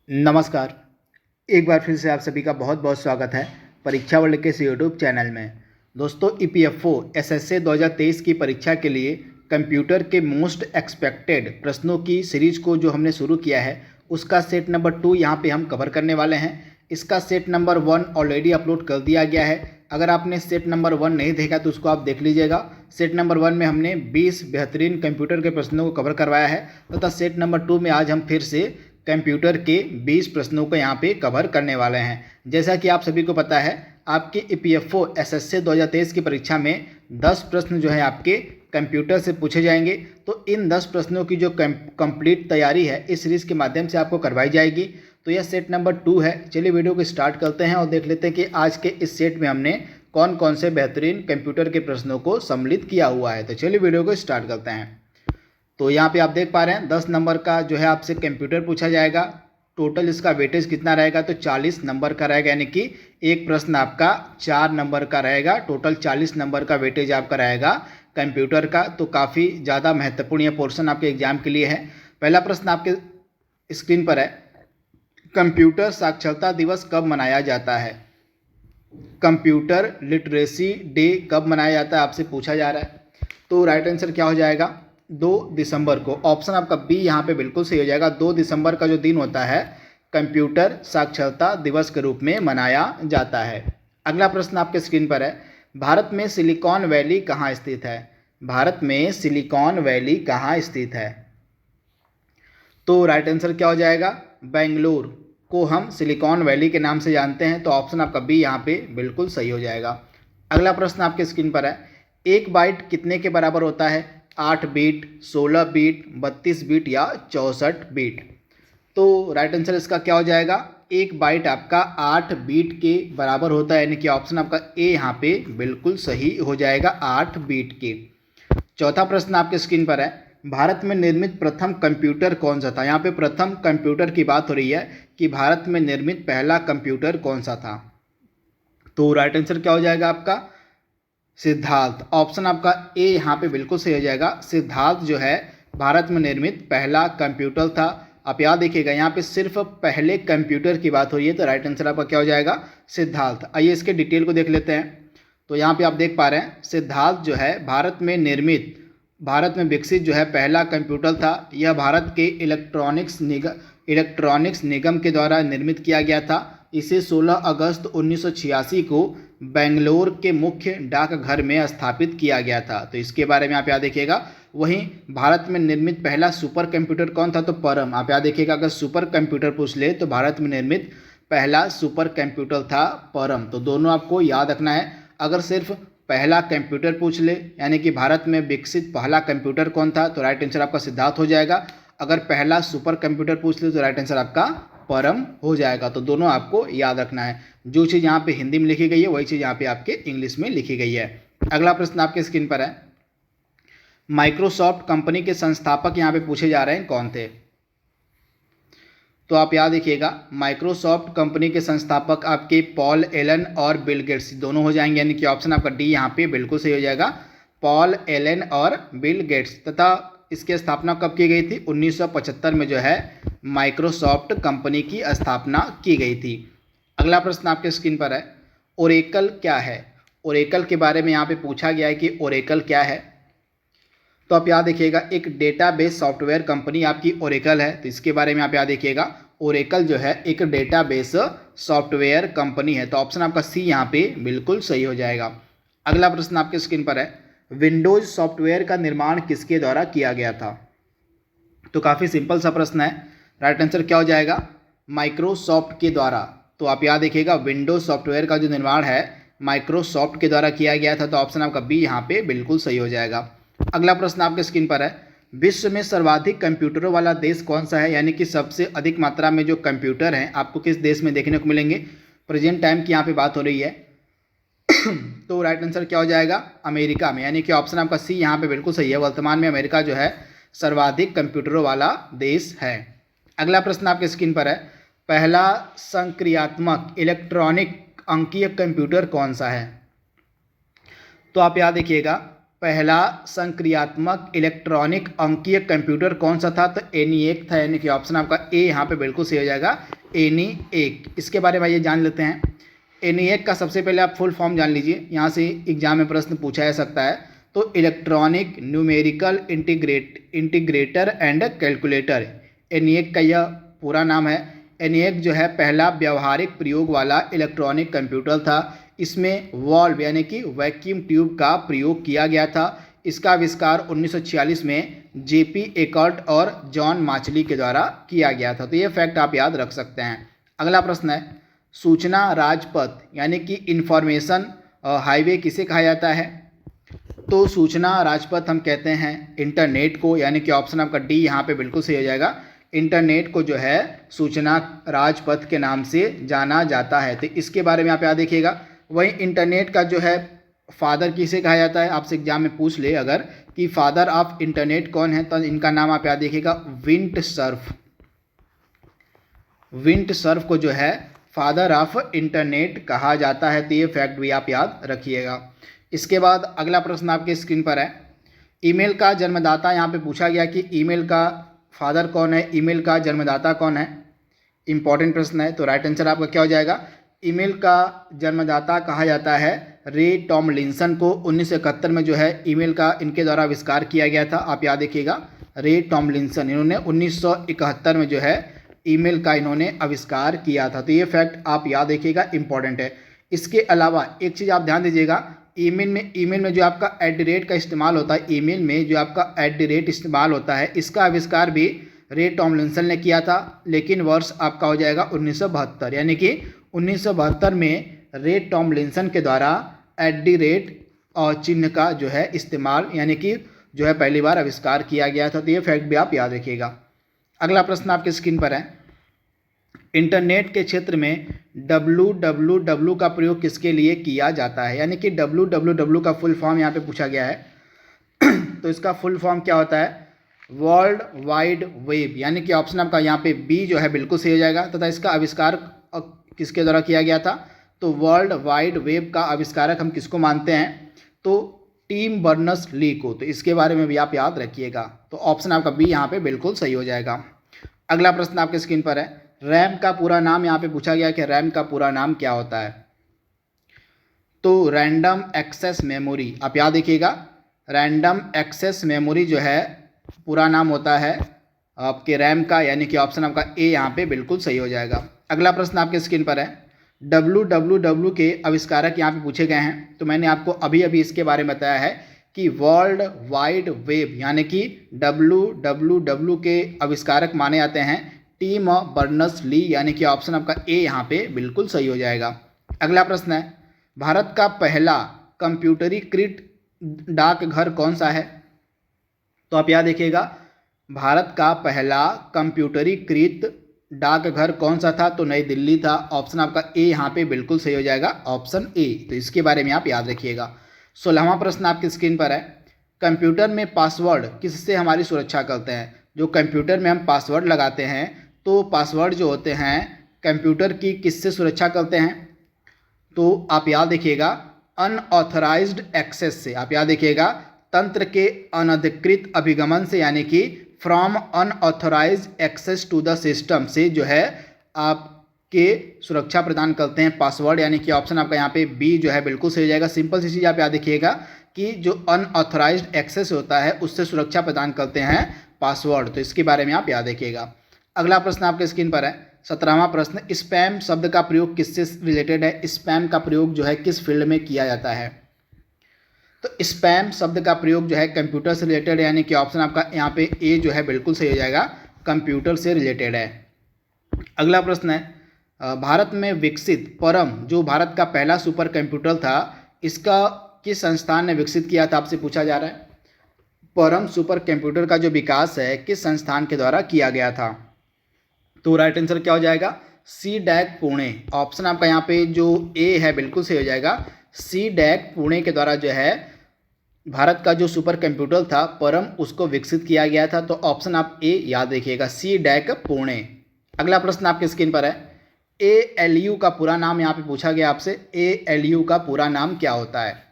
नमस्कार। एक बार फिर से आप सभी का बहुत बहुत स्वागत है परीक्षा वर्ल्ड के इस यूट्यूब चैनल में। दोस्तों, ईपीएफओ एसएससी 2023 की परीक्षा के लिए कंप्यूटर के मोस्ट एक्सपेक्टेड प्रश्नों की सीरीज को जो हमने शुरू किया है उसका सेट नंबर 2 यहाँ पे हम कवर करने वाले हैं। इसका सेट नंबर 1 ऑलरेडी अपलोड कर दिया गया है। अगर आपने सेट नंबर 1 नहीं देखा तो उसको आप देख लीजिएगा। सेट नंबर 1 में हमने 20 बेहतरीन कंप्यूटर के प्रश्नों को कवर करवाया है तथा सेट नंबर 2 में आज हम फिर से कंप्यूटर के 20 प्रश्नों को यहाँ पे कवर करने वाले हैं। जैसा कि आप सभी को पता है, आपके ईपीएफओ एसएससी 2023 की परीक्षा में 10 प्रश्न जो है आपके कंप्यूटर से पूछे जाएंगे। तो इन 10 प्रश्नों की जो कंप्लीट तैयारी है इस सीरीज़ के माध्यम से आपको करवाई जाएगी। तो यह सेट नंबर 2 है। चलिए वीडियो को स्टार्ट करते हैं और देख लेते हैं कि आज के इस सेट में हमने कौन कौन से बेहतरीन कंप्यूटर के प्रश्नों को सम्मिलित किया हुआ है। तो चलिए वीडियो को स्टार्ट करते हैं। तो यहाँ पे आप देख पा रहे हैं 10 नंबर का जो है आपसे कंप्यूटर पूछा जाएगा। टोटल इसका वेटेज कितना रहेगा, तो 40 नंबर का रहेगा, यानी कि एक प्रश्न आपका 4 नंबर का रहेगा। टोटल 40 नंबर का वेटेज आपका रहेगा कंप्यूटर का। तो काफ़ी ज़्यादा महत्वपूर्ण यह पोर्शन आपके एग्जाम के लिए है। पहला प्रश्न आपके स्क्रीन पर है, कंप्यूटर साक्षरता दिवस कब मनाया जाता है। कंप्यूटर लिटरेसी डे कब मनाया जाता है आपसे पूछा जा रहा है। तो राइट आंसर क्या हो जाएगा, 2 दिसंबर को। ऑप्शन आपका बी यहाँ पे बिल्कुल सही हो जाएगा। 2 दिसंबर का जो दिन होता है कंप्यूटर साक्षरता दिवस के रूप में मनाया जाता है। अगला प्रश्न आपके स्क्रीन पर है, भारत में सिलिकॉन वैली कहाँ स्थित है। भारत में सिलिकॉन वैली कहाँ स्थित है। तो राइट आंसर क्या हो जाएगा, बेंगलुरु को हम सिलिकॉन वैली के नाम से जानते हैं। तो ऑप्शन आपका बी यहाँ पे बिल्कुल सही हो जाएगा। अगला प्रश्न आपके स्क्रीन पर है, एक बाइट कितने के बराबर होता है। 8 बीट, 16 बीट, 32 बीट या 64 बीट। तो राइट आंसर इसका क्या हो जाएगा, एक बाइट आपका 8 बीट के बराबर होता है, यानी कि ऑप्शन आपका ए यहाँ पे बिल्कुल सही हो जाएगा, 8 बीट के। चौथा प्रश्न आपके स्क्रीन पर है, भारत में निर्मित प्रथम कंप्यूटर कौन सा था। यहाँ पे प्रथम कंप्यूटर की बात हो रही है कि भारत में निर्मित पहला कंप्यूटर कौन सा था। तो राइट आंसर क्या हो जाएगा आपका, सिद्धार्थ। ऑप्शन आपका ए यहाँ पे बिल्कुल सही हो जाएगा। सिद्धार्थ जो है भारत में निर्मित पहला कंप्यूटर था। आप याद देखिएगा, यहाँ पे सिर्फ पहले कंप्यूटर की बात हो रही है। तो राइट आंसर आपका क्या हो जाएगा, सिद्धार्थ। आइए इसके डिटेल को देख लेते हैं। तो यहाँ पे आप देख पा रहे हैं, सिद्धार्थ जो है भारत में निर्मित, भारत में विकसित जो है पहला कंप्यूटर था। यह भारत के इलेक्ट्रॉनिक्स निगम के द्वारा निर्मित किया गया था। इसे 16 अगस्त 1986 को बेंगलोर के मुख्य डाकघर में स्थापित किया गया था। तो इसके बारे में आप याद देखिएगा। वहीं भारत में निर्मित पहला सुपर कंप्यूटर कौन था, तो परम। आप याद देखिएगा, अगर सुपर कंप्यूटर पूछ ले तो भारत में निर्मित पहला सुपर कंप्यूटर था परम। तो दोनों आपको याद रखना है। अगर सिर्फ पहला कंप्यूटर पूछ ले, यानी कि भारत में विकसित पहला कंप्यूटर कौन था, तो राइट आंसर आपका सिद्धार्थ हो जाएगा। अगर पहला सुपर कंप्यूटर पूछ ले तो राइट आंसर आपका परम हो जाएगा। तो दोनों आपको याद रखना है। जो चीज़ यहाँ पे हिंदी में लिखी गई है वही चीज़ यहाँ पे आपके इंग्लिश में लिखी गई है। अगला प्रश्न आपके स्क्रीन पर है, माइक्रोसॉफ्ट कंपनी के संस्थापक यहाँ पे पूछे जा रहे हैं कौन थे। तो आप याद रखिएगा, माइक्रोसॉफ्ट कंपनी के संस्थापक आपके पॉल एलन और बिल गेट्स दोनों हो जाएंगे, यानी कि ऑप्शन आपका डी यहाँ पे बिल्कुल सही हो जाएगा, पॉल एलन और बिल गेट्स। तथा इसकी स्थापना कब की गई थी, 1975 में जो है माइक्रोसॉफ्ट कंपनी की स्थापना की गई थी। अगला प्रश्न आपके स्क्रीन पर है, ओरेकल क्या है। ओरेकल के बारे में यहाँ पे पूछा गया है कि ओरेकल क्या है। तो आप याद देखिएगा, एक डेटाबेस सॉफ्टवेयर कंपनी आपकी ओरेकल है। तो इसके बारे में आप याद देखिएगा, ओरेकल जो है एक डेटाबेस सॉफ्टवेयर कंपनी है। तो ऑप्शन आपका सी यहाँ पे बिल्कुल सही हो जाएगा। अगला प्रश्न आपके स्क्रीन पर है, विंडोज सॉफ्टवेयर का निर्माण किसके द्वारा किया गया था। तो काफ़ी सिंपल सा प्रश्न है। राइट आंसर क्या हो जाएगा, माइक्रोसॉफ्ट के द्वारा। तो आप याद देखिएगा, विंडोज सॉफ्टवेयर का जो निर्माण है माइक्रोसॉफ्ट के द्वारा किया गया था। तो ऑप्शन आपका बी यहाँ पे बिल्कुल सही हो जाएगा। अगला प्रश्न आपके स्क्रीन पर है, विश्व में सर्वाधिक कंप्यूटरों वाला देश कौन सा है, यानी कि सबसे अधिक मात्रा में जो कंप्यूटर हैं आपको किस देश में देखने को मिलेंगे। प्रेजेंट टाइम की यहाँ पे बात हो रही है। तो राइट आंसर क्या हो जाएगा, अमेरिका में, यानी कि ऑप्शन आपका सी यहाँ पे बिल्कुल सही है। वर्तमान में अमेरिका जो है सर्वाधिक कंप्यूटरों वाला देश है। अगला प्रश्न आपके स्क्रीन पर है, पहला संक्रियात्मक इलेक्ट्रॉनिक अंकीय कंप्यूटर कौन सा है। तो आप याद देखिएगा, पहला संक्रियात्मक इलेक्ट्रॉनिक अंकीय कंप्यूटर कौन सा था? तो ENIAC था, यानी कि ऑप्शन आपका ए यहाँ पे बिल्कुल सही हो जाएगा, ENIAC। इसके बारे में ये जान लेते हैं। ENIAC का सबसे पहले आप फुल फॉर्म जान लीजिए, यहाँ से एग्जाम में प्रश्न पूछा जा सकता है। तो electronic numerical integrator and calculator, ENIAC का यह पूरा नाम है। ENIAC जो है पहला व्यावहारिक प्रयोग वाला इलेक्ट्रॉनिक कंप्यूटर था। इसमें वॉल्व यानी कि वैक्यूम ट्यूब का प्रयोग किया गया था। इसका आविष्कार 1946 में JP एकर्ट और जॉन माचली के द्वारा किया गया था। तो ये फैक्ट आप याद रख सकते हैं। अगला प्रश्न है, सूचना राजपथ यानी कि इंफॉर्मेशन हाईवे किसे कहा जाता है? तो सूचना राजपथ हम कहते हैं इंटरनेट को, यानी कि ऑप्शन आपका डी यहाँ पे बिल्कुल सही हो जाएगा। इंटरनेट को जो है सूचना राजपथ के नाम से जाना जाता है। तो इसके बारे में आप याद देखिएगा। वहीं इंटरनेट का जो है फादर किसे कहा जाता है? आपसे एग्जाम में पूछ ले अगर कि फादर ऑफ इंटरनेट कौन है, तो इनका नाम आप याद देखिएगा, विंट सर्फ। विंट सर्फ को जो है फादर ऑफ इंटरनेट कहा जाता है। तो ये फैक्ट भी आप याद रखिएगा। इसके बाद अगला प्रश्न आपके स्क्रीन पर है, ईमेल का जन्मदाता। यहाँ पे पूछा गया कि ईमेल का फादर कौन है, ईमेल का जन्मदाता कौन है। इंपॉर्टेंट प्रश्न है। तो राइट आंसर आपका क्या हो जाएगा? ईमेल का जन्मदाता कहा जाता है रे टॉमलिंसन को। 1971 में जो है ईमेल का इनके द्वारा आविष्कार किया गया था। आप याद रखिएगा, रे टॉमलिंसन, इन्होंने 1971 में जो है ईमेल का इन्होंने आविष्कार किया था। तो ये फैक्ट आप याद रखिएगा, इंपॉर्टेंट है। इसके अलावा एक चीज़ आप ध्यान दीजिएगा, ईमेल में जो आपका @ का इस्तेमाल होता है, ईमेल में जो आपका @ इस्तेमाल होता है, इसका आविष्कार भी रे टॉमलिंसन ने किया था। लेकिन वर्ष आपका हो जाएगा 1972, यानी कि 1972 में रे टॉमलिंसन के द्वारा @ और चिन्ह का जो है इस्तेमाल यानी कि जो है पहली बार आविष्कार किया गया था। तो ये फैक्ट भी आप याद रखिएगा। अगला प्रश्न आपके स्क्रीन पर है, इंटरनेट के क्षेत्र में www का प्रयोग किसके लिए किया जाता है? यानी कि www का फुल फॉर्म यहाँ पे पूछा गया है। तो इसका फुल फॉर्म क्या होता है? वर्ल्ड वाइड वेब, यानी कि ऑप्शन आपका यहाँ पे बी जो है बिल्कुल सही हो जाएगा। तथा इसका आविष्कार किसके द्वारा किया गया था? तो वर्ल्ड वाइड वेब का आविष्कारक हम किसको मानते हैं? तो टिम बर्नर्स-ली को। तो इसके बारे में भी आप याद रखिएगा। तो ऑप्शन आपका बी यहाँ पे बिल्कुल सही हो जाएगा। अगला प्रश्न आपके स्क्रीन पर है, रैम का पूरा नाम यहाँ पे पूछा गया कि रैम का पूरा नाम क्या होता है? तो रैंडम एक्सेस मेमोरी, आप याद रखिएगा, रैंडम एक्सेस मेमोरी जो है पूरा नाम होता है आपके रैम का, यानी कि ऑप्शन आपका ए यहाँ पे बिल्कुल सही हो जाएगा। अगला प्रश्न आपके स्क्रीन पर है, www के आविष्कारक यहाँ पे पूछे गए हैं। तो मैंने आपको अभी अभी इसके बारे में बताया है कि वर्ल्ड वाइड वेब यानी कि www के आविष्कारक माने जाते हैं टिम बर्नर्स-ली, यानी कि ऑप्शन आपका ए यहाँ पे बिल्कुल सही हो जाएगा। अगला प्रश्न है, भारत का पहला कंप्यूटरीकृत डाकघर कौन सा है? तो आप याद रखिएगा, भारत का पहला कंप्यूटरीकृत डाकघर कौन सा था? तो नई दिल्ली था। ऑप्शन आपका ए यहाँ पे बिल्कुल सही हो जाएगा, ऑप्शन ए। तो इसके बारे में आप याद रखिएगा। 16वां प्रश्न आपकी स्क्रीन पर है, कंप्यूटर में पासवर्ड किससे हमारी सुरक्षा करते हैं? जो कंप्यूटर में हम पासवर्ड लगाते हैं, तो पासवर्ड जो होते हैं कंप्यूटर की किससे सुरक्षा करते हैं? तो आप याद रखिएगा, अनऑथराइज्ड एक्सेस से। आप याद रखिएगा, तंत्र के अनधिकृत अभिगमन से, यानी कि from unauthorised access to the system से जो है आपके सुरक्षा प्रदान करते हैं पासवर्ड, यानी कि ऑप्शन आपका यहाँ पे बी जो है बिल्कुल सही हो जाएगा। सिंपल सी चीज़ आप याद रखिएगा कि जो अनऑथराइज्ड एक्सेस होता है उससे सुरक्षा प्रदान करते हैं पासवर्ड। तो इसके बारे में आप याद रखिएगा। अगला प्रश्न आपके स्क्रीन पर है, 17वां प्रश्न, स्पैम शब्द का प्रयोग किससे रिलेटेड है? स्पैम का प्रयोग जो है किस फील्ड में किया जाता है? तो स्पैम शब्द का प्रयोग जो है कंप्यूटर से रिलेटेड, यानी कि ऑप्शन आपका यहाँ पे ए जो है बिल्कुल सही हो जाएगा, कंप्यूटर से रिलेटेड है। अगला प्रश्न है, भारत में विकसित परम जो भारत का पहला सुपर कंप्यूटर था, इसका किस संस्थान ने विकसित किया था? आपसे पूछा जा रहा है, परम सुपर कंप्यूटर का जो विकास है किस संस्थान के द्वारा किया गया था? तो राइट आंसर क्या हो जाएगा? CDAC पुणे। ऑप्शन आपका यहाँ पे जो ए है बिल्कुल सही हो जाएगा। CDAC पुणे के द्वारा जो है भारत का जो सुपर कंप्यूटर था परम, उसको विकसित किया गया था। तो ऑप्शन आप ए याद रखिएगा, CDAC पुणे। अगला प्रश्न आपके स्क्रीन पर है, ALU का पूरा नाम यहाँ पे पूछा गया आपसे, ALU का पूरा नाम क्या होता है?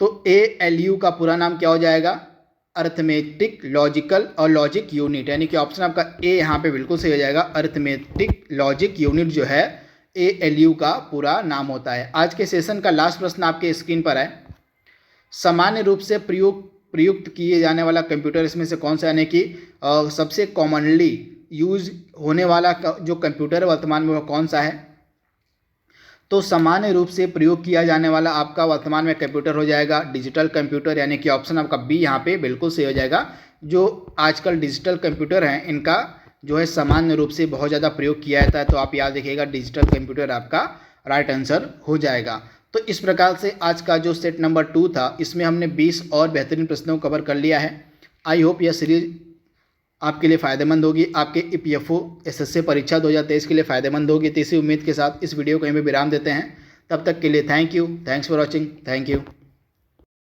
तो ALU का पूरा नाम क्या हो जाएगा? अर्थमेटिक लॉजिकल और लॉजिक यूनिट, यानी कि ऑप्शन आपका ए यहाँ पे बिल्कुल सही हो जाएगा। अर्थमेटिक लॉजिक यूनिट जो है ALU का पूरा नाम होता है। आज के सेशन का लास्ट प्रश्न आपके स्क्रीन पर है। सामान्य रूप से प्रयुक्त किए जाने वाला कंप्यूटर इसमें से कौन सा, यानी कि सबसे कॉमनली यूज होने वाला जो कंप्यूटर है वर्तमान में वो कौन सा है? तो सामान्य रूप से प्रयोग किया जाने वाला आपका वर्तमान में कंप्यूटर हो जाएगा डिजिटल कंप्यूटर, यानी कि ऑप्शन आपका बी यहाँ पे बिल्कुल सही हो जाएगा। जो आजकल डिजिटल कंप्यूटर हैं इनका जो है सामान्य रूप से बहुत ज़्यादा प्रयोग किया जाता है, तो आप याद रखिएगा डिजिटल कंप्यूटर आपका राइट आंसर हो जाएगा। तो इस प्रकार से आज का जो सेट नंबर 2 था इसमें हमने 20 और बेहतरीन प्रश्नों को कवर कर लिया है। आई होप यह सीरीज आपके लिए फ़ायदेमंद होगी, आपके EPFO SSC परीक्षा 2023 के लिए फ़ायदेमंद होगी। तो इसी उम्मीद के साथ इस वीडियो को यहीं पे विराम देते हैं। तब तक के लिए thank you, thanks for watching, thank you.